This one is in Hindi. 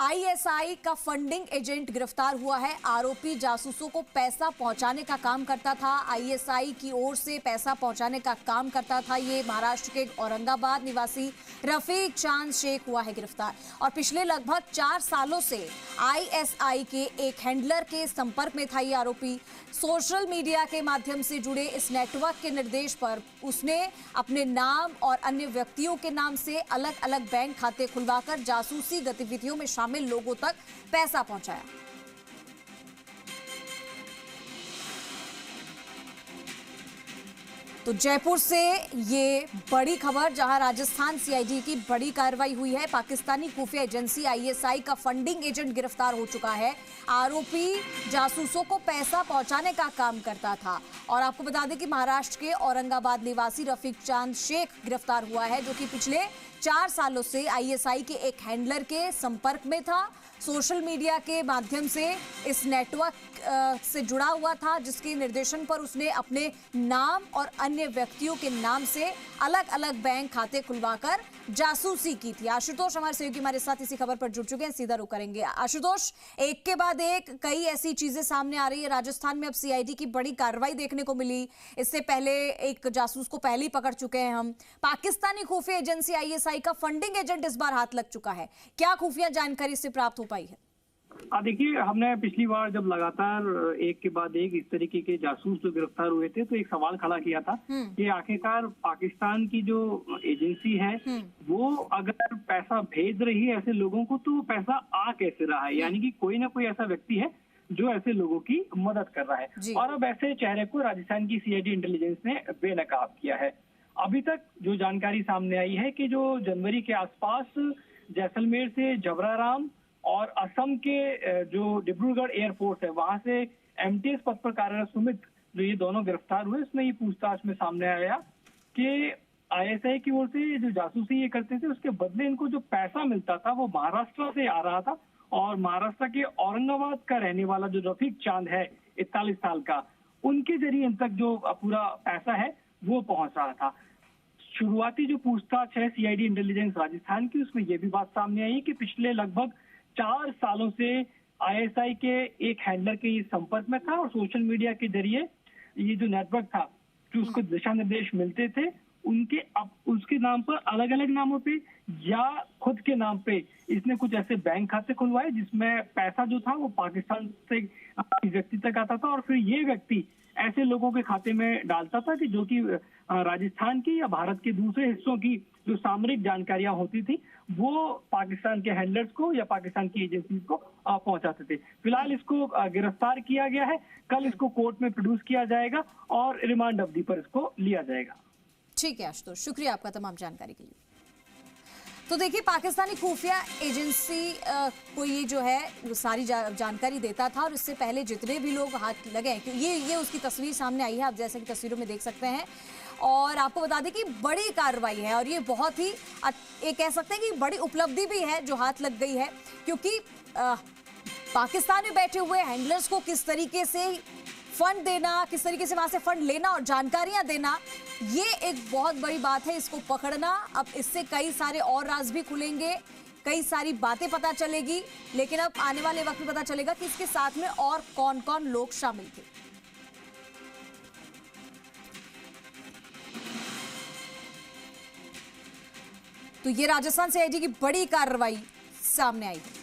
आईएसआई का फंडिंग एजेंट गिरफ्तार हुआ है। आरोपी जासूसों को पैसा पहुंचाने का काम करता था। आईएसआई की ओर से पैसा पहुंचाने का काम करता था। ये महाराष्ट्र के औरंगाबाद निवासी रफीक चांद शेख हुआ है गिरफ्तार और पिछले लगभग 4 सालों से आईएसआई के एक हैंडलर के संपर्क में था। ये आरोपी सोशल मीडिया के माध्यम से जुड़े इस नेटवर्क के निर्देश पर उसने अपने नाम और अन्य व्यक्तियों के नाम से अलग अलग बैंक खाते खुलवाकर जासूसी गतिविधियों में शामिल लोगों तक पैसा पहुंचाया। तो जयपुर से ये बड़ी खबर, जहां राजस्थान सीआईडी की बड़ी कार्रवाई हुई है। पाकिस्तानी खुफिया एजेंसी आईएसआई का फंडिंग एजेंट गिरफ्तार हो चुका है। आरोपी जासूसों को पैसा पहुंचाने का काम करता था और आपको बता दें कि महाराष्ट्र के औरंगाबाद निवासी रफीक चांद शेख गिरफ्तार हुआ है, जो कि पिछले 4 सालों से आईएसआई के एक हैंडलर के संपर्क में था। सोशल मीडिया के माध्यम से इस नेटवर्क से जुड़ा हुआ था, जिसके निर्देशन पर उसने अपने नाम और अन्य व्यक्तियों के नाम से अलग अलग बैंक खाते खुलवाकर जासूसी की थी। आशुतोष हमारे सहयोगी हमारे साथ इसी खबर पर जुड़ चुके हैं, सीधा रुख करेंगे। आशुतोष, एक के बाद एक कई ऐसी चीजें सामने आ रही है। राजस्थान में अब सीआईडी की बड़ी कार्रवाई देखने को मिली। इससे पहले एक जासूस को पहले ही पकड़ चुके हैं हम। पाकिस्तानी खुफिया एजेंसी आईएसआई का फंडिंग एजेंट इस बार हाथ लग चुका है। क्या खुफिया जानकारी इससे प्राप्त हो पाई है? देखिए, हमने पिछली बार जब लगातार एक के बाद एक इस तरीके के जासूस जो गिरफ्तार हुए थे, तो एक सवाल खड़ा किया था कि आखिरकार पाकिस्तान की जो एजेंसी है वो अगर पैसा भेज रही है ऐसे लोगों को, तो पैसा आ कैसे रहा है? यानी कि कोई ना कोई ऐसा व्यक्ति है जो ऐसे लोगों की मदद कर रहा है। और अब ऐसे चेहरे को राजस्थान की सीआईडी इंटेलिजेंस ने बेनकाब किया है। अभी तक जो जानकारी सामने आई है कि जो जनवरी के आसपास जैसलमेर से जबराराम और असम के जो डिब्रूगढ़ एयरपोर्ट है, वहां से एमटीएस पद पर कार्यरत सुमित, जो ये दोनों गिरफ्तार हुए, इसमें ये पूछताछ में सामने आया कि आईएसआई की ओर से जो जासूसी ये करते थे, उसके बदले इनको जो पैसा मिलता था वो महाराष्ट्र से आ रहा था और महाराष्ट्र के औरंगाबाद का रहने वाला जो रफीक चांद है 41 साल का, उनके जरिए इन तक जो पूरा पैसा है वो पहुंच रहा था। शुरुआती जो पूछताछ है सीआईडी इंटेलिजेंस राजस्थान की, उसमें ये भी बात सामने आई कि पिछले लगभग 4 सालों से आईएसआई के एक हैंडलर के संपर्क में था और सोशल मीडिया के जरिए ये जो नेटवर्क था, जो उसको दिशा निर्देश मिलते थे, उनके अब उसके नाम पर अलग अलग नामों पे या खुद के नाम पे इसने कुछ ऐसे बैंक खाते खुलवाए जिसमें पैसा जो था वो पाकिस्तान से व्यक्ति तक आता था और फिर ये व्यक्ति ऐसे लोगों के खाते में डालता था कि जो कि राजस्थान की या भारत के दूसरे हिस्सों की जो सामरिक जानकारियां होती थी वो पाकिस्तान के हैंडलर्स को या पाकिस्तान की एजेंसीज को पहुंचाते थे। फिलहाल इसको गिरफ्तार किया गया है। कल इसको कोर्ट में प्रोड्यूस किया जाएगा और रिमांड अवधि पर इसको लिया जाएगा। ठीक है आशुतोष, शुक्रिया आपका तमाम जानकारी के लिए। तो देखिए, पाकिस्तानी खुफिया एजेंसी को ये जो है वो सारी जानकारी देता था और इससे पहले जितने भी लोग हाथ लगे, ये उसकी तस्वीर सामने आई है, आप जैसे कि तस्वीरों में देख सकते हैं। और आपको बता दें कि बड़ी कार्रवाई है और ये बहुत ही एक कह सकते हैं कि बड़ी उपलब्धि भी है जो हाथ लग गई है, क्योंकि पाकिस्तान में बैठे हुए हैंडलर्स को किस तरीके से फंड देना, किस तरीके से वहां से फंड लेना और जानकारियां देना, ये एक बहुत बड़ी बात है। इसको पकड़ना, अब इससे कई सारे और राज भी खुलेंगे, कई सारी बातें पता चलेगी, लेकिन अब आने वाले वक्त में पता चलेगा कि इसके साथ में और कौन कौन लोग शामिल थे। तो ये राजस्थान सीआईडी की बड़ी कार्रवाई सामने आई है।